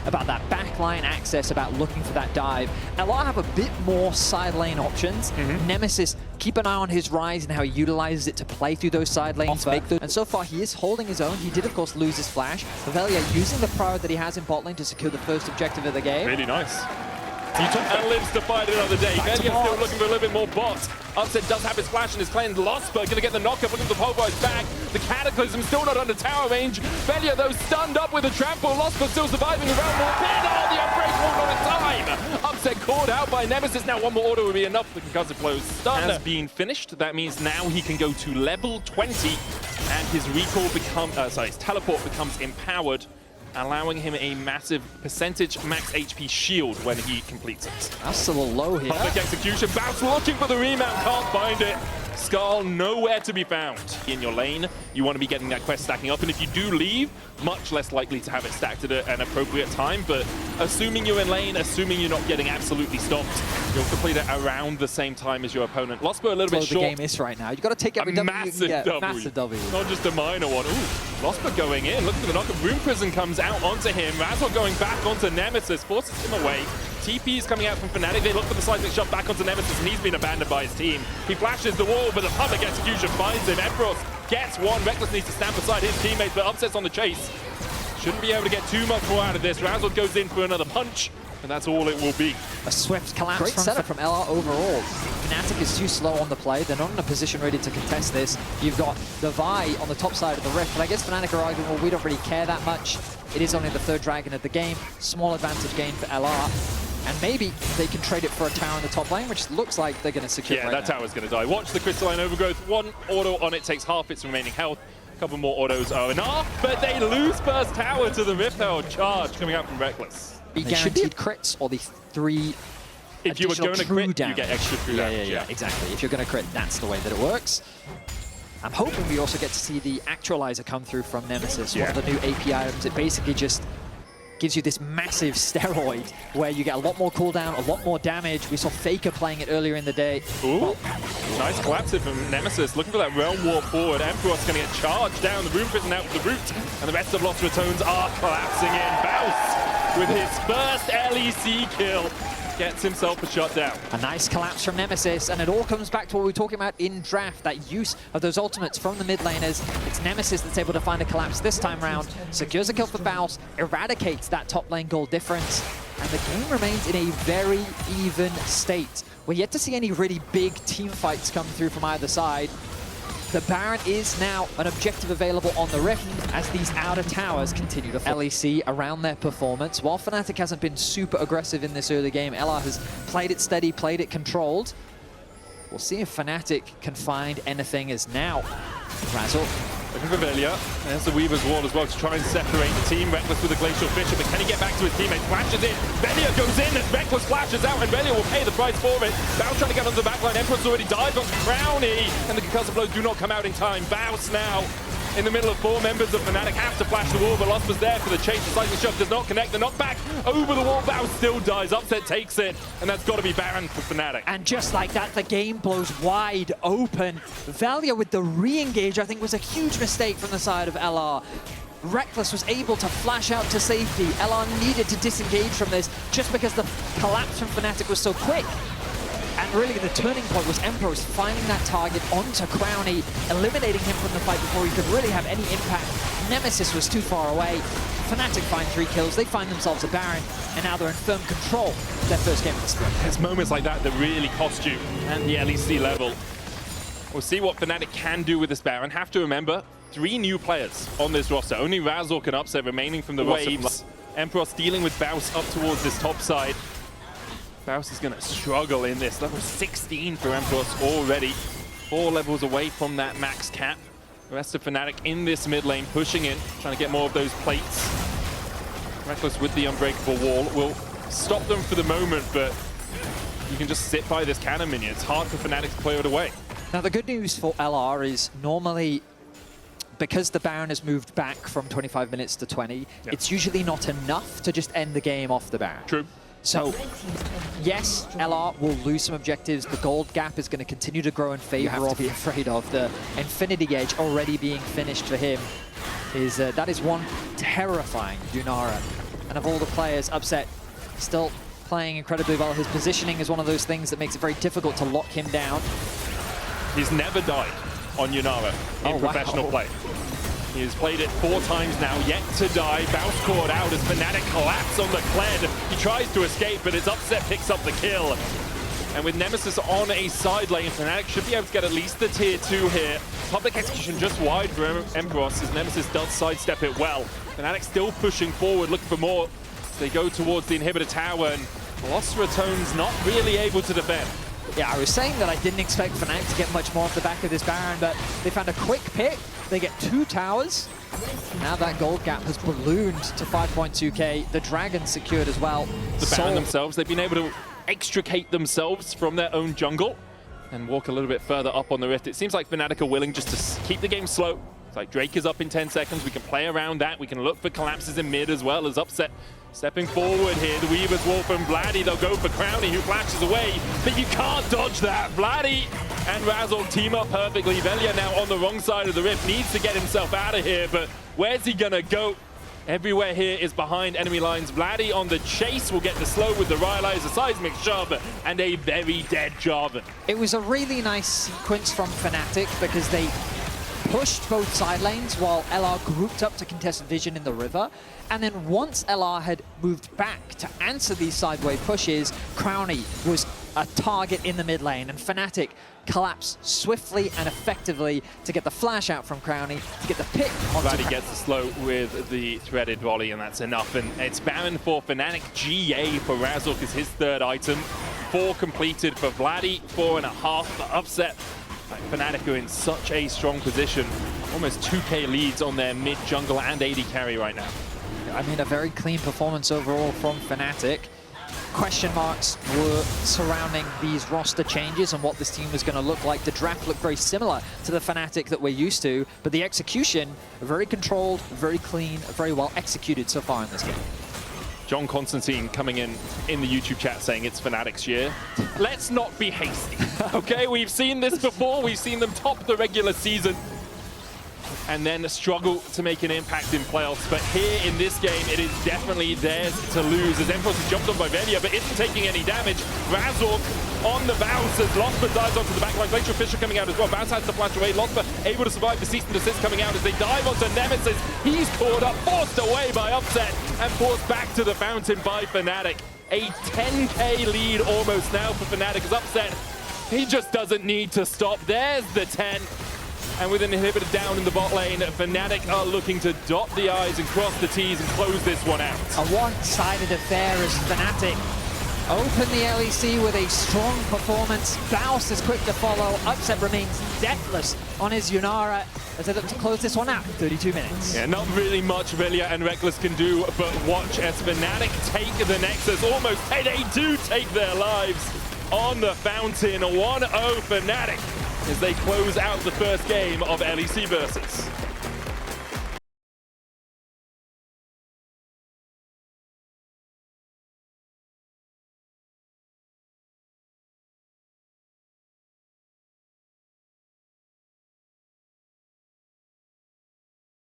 about that backline access, about looking for that dive. LR have a bit more side lane options. Nemesis, keep an eye on his rise and how he utilizes it to play through those side lanes. And so far, he is holding his own. He did, of course, lose his flash. Velia using the power that he has in bot lane to secure the first objective of the game. Really nice. And lives to fight another day. Velia still looking for a little bit more bots. Upset does have his flash and his claim. Losper gonna get the knockup, looking for the pulverize back. The Cataclysm still not under tower range. Velia though stunned up with a trample. Losper still surviving around more pin. Oh, the unbreakable not in time. Upset caught out by Nemesis. Now one more order would be enough. The concussive blows stun has been finished. That means now he can go to level 20 and his recall his teleport becomes empowered, allowing him a massive percentage max HP shield when he completes it. That's a little low here. Public execution, Bounce looking for the remount, can't find it. Skull nowhere to be found. In your lane, you want to be getting that quest stacking up, and if you do leave, much less likely to have it stacked at an appropriate time, but assuming you're in lane, assuming you're not getting absolutely stopped, you'll complete it around the same time as your opponent. Losper a little bit short. The game is right now. You've got to take every W you can get. Massive W. Not just a minor one. Ooh, Losper going in, looking for the knockup. Rune Prison comes out onto him. Razzle going back onto Nemesis, forces him away. TP is coming out from Fnatic. They look for the seismic shot back onto Nemesis, and he's been abandoned by his team. He flashes the wall, but the public execution finds him. Emperor gets one. Reckless needs to stand beside his teammates, but Upset's on the chase. Shouldn't be able to get too much more out of this. Razzle goes in for another punch, and that's all it will be. A swift collapse. Great setup from LR overall. Fnatic is too slow on the play. They're not in a position ready to contest this. You've got the Vi on the top side of the Rift, but I guess Fnatic are arguing, well, we don't really care that much. It is only the third dragon of the game. Small advantage gain for LR. And maybe they can trade it for a tower in the top lane, which looks like they're going to secure it right that now. Tower's going to die. Watch the Crystalline Overgrowth. One auto on it takes half its remaining health. A couple more autos are enough, but they lose first tower to the Rift Herald charge coming out from Reckless. Be guaranteed crits or the 3 if you were going to crit, damage. You get extra true damage. Yeah, exactly. If you're going to crit, that's the way that it works. I'm hoping we also get to see the Actualizer come through from Nemesis, one of the new AP items. It basically just gives you this massive steroid where you get a lot more cooldown, a lot more damage. We saw Faker playing it earlier in the day. Ooh, nice collapse here from Nemesis. Looking for that Realm Warp forward. Emperor's going to get charged down. The Rune Prison out with the root. And the rest of Lost Ratones are collapsing in. Bouse with his first LEC kill gets himself a shutdown. A nice collapse from Nemesis, and it all comes back to what we were talking about in draft, that use of those ultimates from the mid laners. It's Nemesis that's able to find a collapse this time round, secures a kill for Bouse, eradicates that top lane goal difference, and the game remains in a very even state. We're yet to see any really big team fights come through from either side. The Baron is now an objective available on the Rift as these outer towers continue to fall. LEC around their performance. While Fnatic hasn't been super aggressive in this early game, LR has played it steady, played it controlled. We'll see if Fnatic can find anything as now. Razzle. Looking for Velia. There's the Weaver's Wall as well to try and separate the team. Reckless with the Glacial Fisher, but can he get back to his teammates? Flashes in. Velia goes in as Reckless flashes out, and Velia will pay the price for it. Bouse trying to get onto the backline. Emperor's already died on Crowny, and the concussive blows do not come out in time. Bouse now in the middle of 4 members of Fnatic have to flash the wall, but Losper's there for the chase. The seismic shot does not connect. The knockback over the wall. Bouse still dies. Upset takes it, and that's got to be Baron for Fnatic. And just like that, the game blows wide open. Velia with the re-engage, I think, was a huge mistake from the side of LR. Reckless was able to flash out to safety. LR needed to disengage from this just because the collapse from Fnatic was so quick. And really the turning point was Emperor finding that target onto Crowny, eliminating him from the fight before he could really have any impact. Nemesis was too far away. Fnatic find 3 kills, they find themselves a Baron, and now they're in firm control of their first game of the split. It's moments like that that really cost you at the LEC level. We'll see what Fnatic can do with this Baron. Have to remember, 3 new players on this roster. Only Razzle can upset remaining from the waves. Emperor dealing with Bouse up towards this top side. Bouse is going to struggle in this. Level 16 for Emperor already. 4 levels away from that max cap. The rest of Fnatic in this mid lane, pushing in, trying to get more of those plates. Reckless with the unbreakable wall will stop them for the moment, but you can just sit by this cannon minion. It's hard for Fnatic to clear it away. Now the good news for LR is normally, because the Baron has moved back from 25 minutes to 20, it's usually not enough to just end the game off the Baron. True. So, yes, LR will lose some objectives. The gold gap is going to continue to grow in favor. You have to be afraid of the Infinity Gauge already being finished for him. That is one terrifying Dunara. And of all the players, Upset still playing incredibly well. His positioning is one of those things that makes it very difficult to lock him down. He's never died on Yunara in professional play. He has played it 4 times now, yet to die. Bounce caught out as Fnatic collapse on the Kled. He tries to escape, but his Upset picks up the kill. And with Nemesis on a side lane, Fnatic should be able to get at least the tier 2 here. Public execution just wide for Emperos as Nemesis does sidestep it well. Fnatic still pushing forward, looking for more. They go towards the inhibitor tower, and lost Ratones not really able to defend. Yeah, I was saying that I didn't expect Fnatic to get much more off the back of this Baron, but they found a quick pick. They get 2 towers. Now that gold gap has ballooned to 5.2k. The Dragon secured as well. The Baron themselves, they've been able to extricate themselves from their own jungle and walk a little bit further up on the Rift. It seems like Fnatic are willing just to keep the game slow. It's like Drake is up in 10 seconds. We can play around that. We can look for collapses in mid as well as Upset. Stepping forward here, the Weaver's Wolf and Vladdy, they'll go for Crownie, who flashes away, but you can't dodge that. Vladdy and Razork team up perfectly. Velia now on the wrong side of the Rift, needs to get himself out of here, but where's he gonna go? Everywhere here is behind enemy lines. Vladdy on the chase will get the slow with the Rylai's, a seismic shove, and a very dead Jarvan. It was a really nice sequence from Fnatic because they pushed both side lanes while LR grouped up to contest Vision in the river. And then once LR had moved back to answer these sideway pushes, Crownie was a target in the mid lane, and Fnatic collapsed swiftly and effectively to get the flash out from Crownie, to get the pick onto Vladdy gets the slow with the threaded volley, and that's enough. And it's Baron for Fnatic. GA for Razork is his 3rd item. 4 completed for Vladdy, 4.5 for Upset. Fnatic are in such a strong position. Almost 2k leads on their mid jungle and AD carry right now. I mean, a very clean performance overall from Fnatic. Question marks were surrounding these roster changes and what this team was going to look like. The draft looked very similar to the Fnatic that we're used to, but the execution, very controlled, very clean, very well executed so far in this game. John Constantine coming in the YouTube chat saying it's Fnatic's year. Let's not be hasty, okay? We've seen this before. We've seen them top the regular season and then struggle to make an impact in playoffs. But here in this game, it is definitely theirs to lose as Emperos is jumped on by Velia, but isn't taking any damage. Razork on the bounce as Losper dives onto the backline. Glacier Fisher coming out as well. Bounce has to flash away. Losper able to survive the cease and desist coming out as they dive onto Nemesis. He's caught up, forced away by Upset, and forced back to the fountain by Fnatic. A 10k lead almost now for Fnatic as Upset. He just doesn't need to stop. There's the 10. And with an inhibitor down in the bot lane, Fnatic are looking to dot the I's and cross the T's and close this one out. A one-sided affair as Fnatic open the LEC with a strong performance. Baus is quick to follow. Upset remains deathless on his Yunara as they look to close this one out in 32 minutes. Yeah, not really much Velia and Reckless can do, but watch as Fnatic take the Nexus. Almost, hey, they do take their lives on the fountain. 1-0 Fnatic as they close out the first game of LEC Versus.